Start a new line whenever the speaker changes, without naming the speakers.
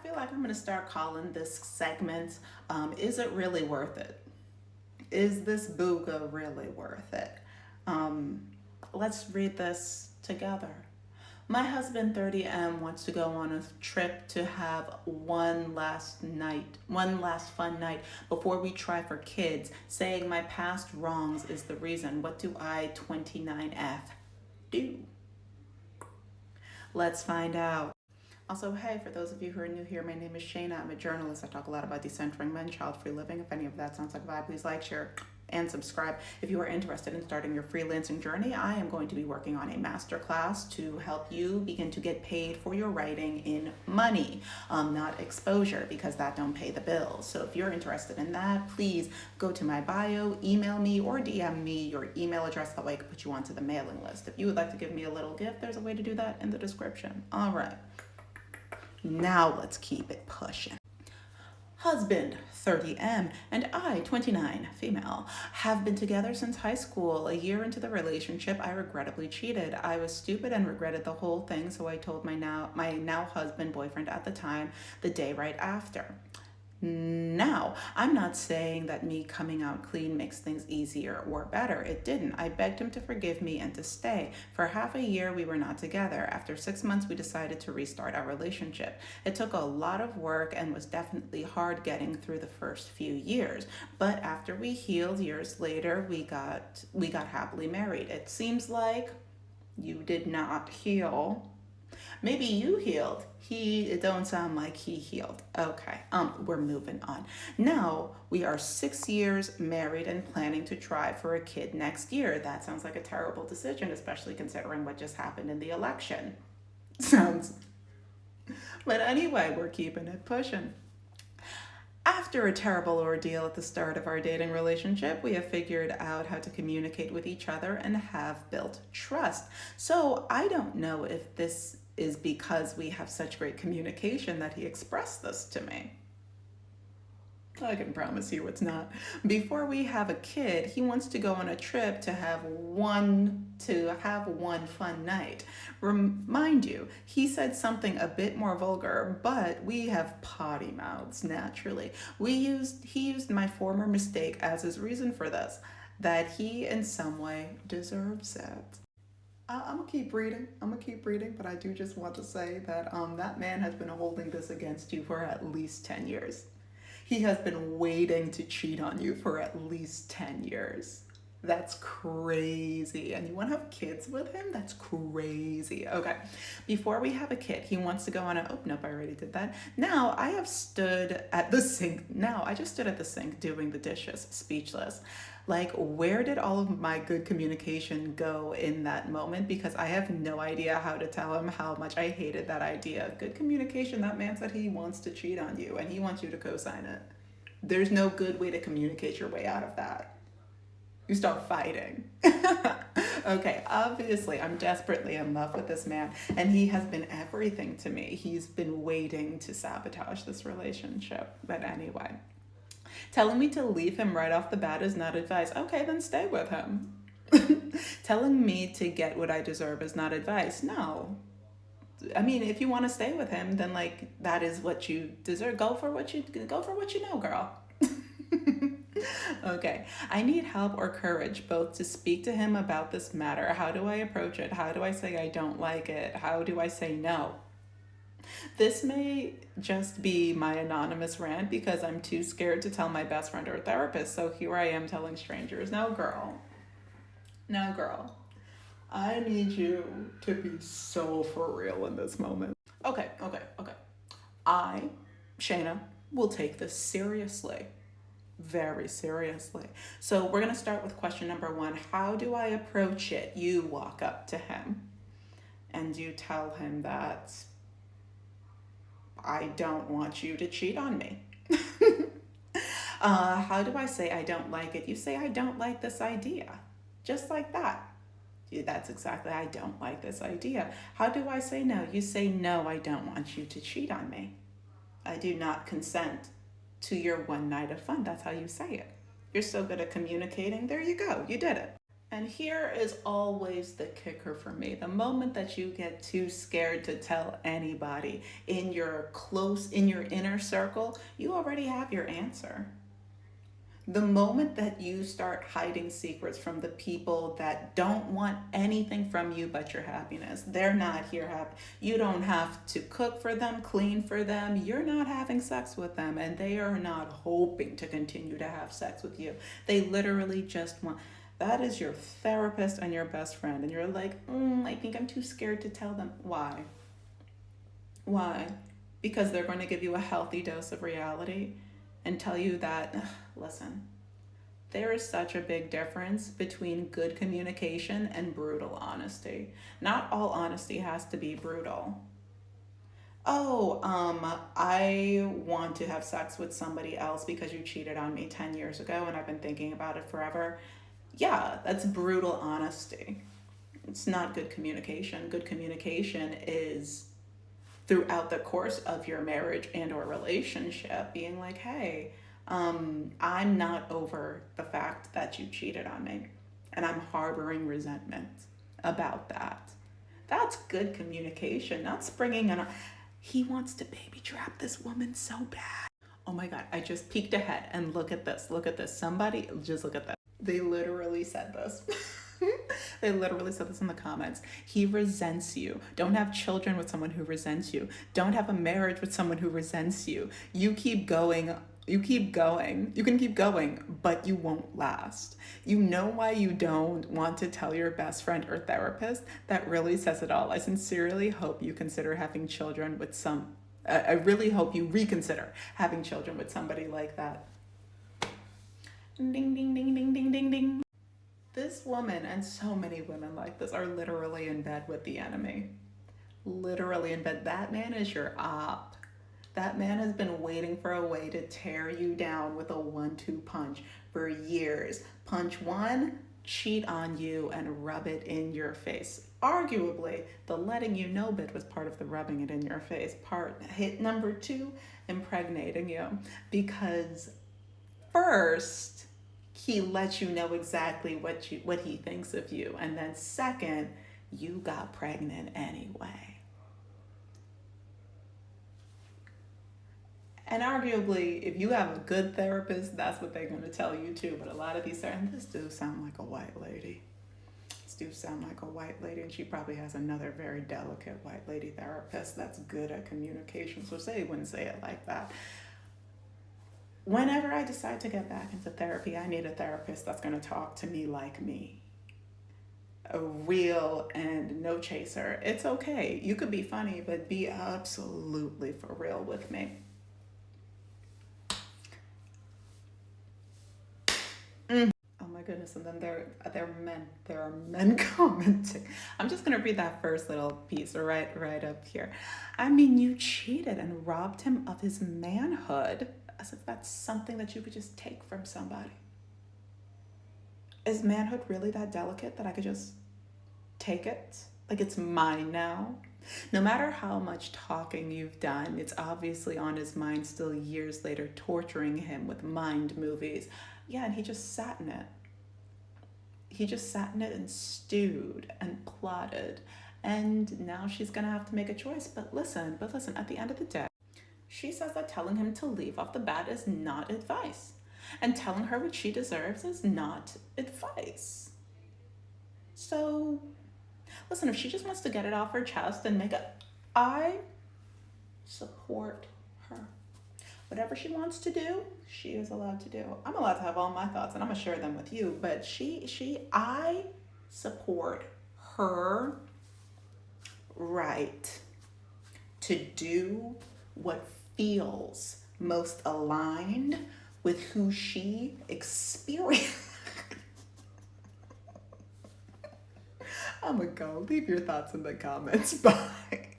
feel like I'm going to start calling this segment, Is It Really Worth It? Is this booga really worth it? Um, let's read this together. My husband 30M wants to go on a trip to have one last fun night before we try for kids, saying my past wrongs is the reason. What do I 29F do? Let's find out. Also, hey, for those of you who are new here, my name is Shayna. I'm a journalist. I talk a lot about decentering men, child-free living. If any of that sounds like a vibe, please like, share, and subscribe. If you are interested in starting your freelancing journey, I am going to be working on a masterclass to help you begin to get paid for your writing in money, not exposure, because that don't pay the bills. So if you're interested in that, please go to my bio, email me, or DM me your email address. That way I can put you onto the mailing list. If you would like to give me a little gift, there's a way to do that in the description. All right. Now let's keep it pushing. Husband, 30M, and I, 29, female, have been together since high school. A year into the relationship, I regrettably cheated. I was stupid and regretted the whole thing, so I told my now husband, boyfriend at the time, the day right after. Now, I'm not saying that me coming out clean makes things easier or better. It didn't. I begged him to forgive me and to stay. For half a year, we were not together. After 6 months, we decided to restart our relationship. It took a lot of work and was definitely hard getting through the first few years. But after we healed years later, we got happily married. It seems like you did not heal. Maybe you healed. It don't sound like he healed. Okay, we're moving on. Now we are 6 years married and planning to try for a kid next year. That sounds like a terrible decision, especially considering what just happened in the election. Sounds. But anyway, we're keeping it pushing. After a terrible ordeal at the start of our dating relationship, we have figured out how to communicate with each other and have built trust. So I don't know if this is because we have such great communication that he expressed this to me. I can promise you it's not. Before we have a kid, he wants to go on a trip to have one fun night. Remind you, he said something a bit more vulgar, but we have potty mouths naturally. He used my former mistake as his reason for this, that he in some way deserves it. I'm gonna keep reading, but I do just want to say that that man has been holding this against you for at least 10 years. He has been waiting to cheat on you for at least 10 years. That's crazy. And you want to have kids with him? That's crazy. Okay. Before we have a kid, he wants to go on a, oh, nope, I already did that. Now I just stood at the sink doing the dishes, speechless. Like, where did all of my good communication go in that moment? Because I have no idea how to tell him how much I hated that idea. Good communication, that man said he wants to cheat on you and he wants you to co-sign it. There's no good way to communicate your way out of that. You start fighting. Okay, obviously I'm desperately in love with this man and he has been everything to me. He's been waiting to sabotage this relationship. But anyway, telling me to leave him right off the bat is not advice. Okay, then stay with him. Telling me to get what I deserve is not advice. No. I mean, if you want to stay with him, then like that is what you deserve. Go for what you know, girl. Okay, I need help or courage both to speak to him about this matter. How do I approach it? How do I say I don't like it? How do I say no? This may just be my anonymous rant because I'm too scared to tell my best friend or therapist. So here I am telling strangers. Now, girl, I need you to be so for real in this moment. Okay. I, Shayna, will take this seriously. Very seriously. So we're going to start with question number 1. How do I approach it? You walk up to him and you tell him that I don't want you to cheat on me. How do I say I don't like it? You say, I don't like this idea. Just like that. That's exactly, I don't like this idea. How do I say no? You say, no, I don't want you to cheat on me. I do not consent to your one night of fun. That's how you say it. You're so good at communicating. There you go. You did it. And here is always the kicker for me. The moment that you get too scared to tell anybody in your inner circle, you already have your answer. The moment that you start hiding secrets from the people that don't want anything from you but your happiness, they're not here happy. You don't have to cook for them, clean for them. You're not having sex with them, and they are not hoping to continue to have sex with you. They literally just want. That is your therapist and your best friend, and you're like, I think I'm too scared to tell them. Why? Why? Because they're going to give you a healthy dose of reality and tell you that, listen, there is such a big difference between good communication and brutal honesty. Not all honesty has to be brutal. Oh, I want to have sex with somebody else because you cheated on me 10 years ago and I've been thinking about it forever. Yeah, that's brutal honesty. It's not good communication. Good communication is throughout the course of your marriage and or relationship being like, hey, I'm not over the fact that you cheated on me and I'm harboring resentment about that. That's good communication, not springing on. He wants to baby trap this woman so bad. Oh my God, I just peeked ahead and look at this. Look at this. Somebody, just look at this. They literally said this. They literally said this in the comments. He resents you. Don't have children with someone who resents you. Don't have a marriage with someone who resents you. You keep going. You keep going. You can keep going, but you won't last. You know why you don't want to tell your best friend or therapist? That really says it all. I sincerely hope you consider having children with I really hope you reconsider having children with somebody like that. Ding, ding, ding, ding, ding, ding, ding. This woman and so many women like this are literally in bed with the enemy. Literally in bed. That man is your op. That man has been waiting for a way to tear you down with a 1-2 punch for years. Punch one, cheat on you and rub it in your face. Arguably, the letting you know bit was part of the rubbing it in your face part. Hit number 2, impregnating you. Because first, he lets you know exactly what he thinks of you. And then second, you got pregnant anyway. And arguably, if you have a good therapist, that's what they're going to tell you too. But a lot of these, and this do sound like a white lady. This do sound like a white lady, and she probably has another very delicate white lady therapist that's good at communication. So say wouldn't say it like that. Whenever I decide to get back into therapy, I need a therapist that's going to talk to me like me. A real and no chaser. It's okay. You could be funny, but be absolutely for real with me. Oh my goodness, and then there are men commenting. I'm just gonna read that first little piece right up here. I mean, you cheated and robbed him of his manhood, as if that's something that you could just take from somebody. Is manhood really that delicate that I could just take it? Like it's mine now? No matter how much talking you've done, it's obviously on his mind still years later, torturing him with mind movies. Yeah, and he just sat in it. He just sat in it and stewed and plotted. And now she's gonna have to make a choice. But listen, at the end of the day, she says that telling him to leave off the bat is not advice. And telling her what she deserves is not advice. So, listen, if she just wants to get it off her chest and make it, I support her. Whatever she wants to do, she is allowed to do. I'm allowed to have all my thoughts and I'm gonna share them with you, but I support her right to do what feels most aligned with who she experienced. I'm gonna go. Leave your thoughts in the comments. Bye.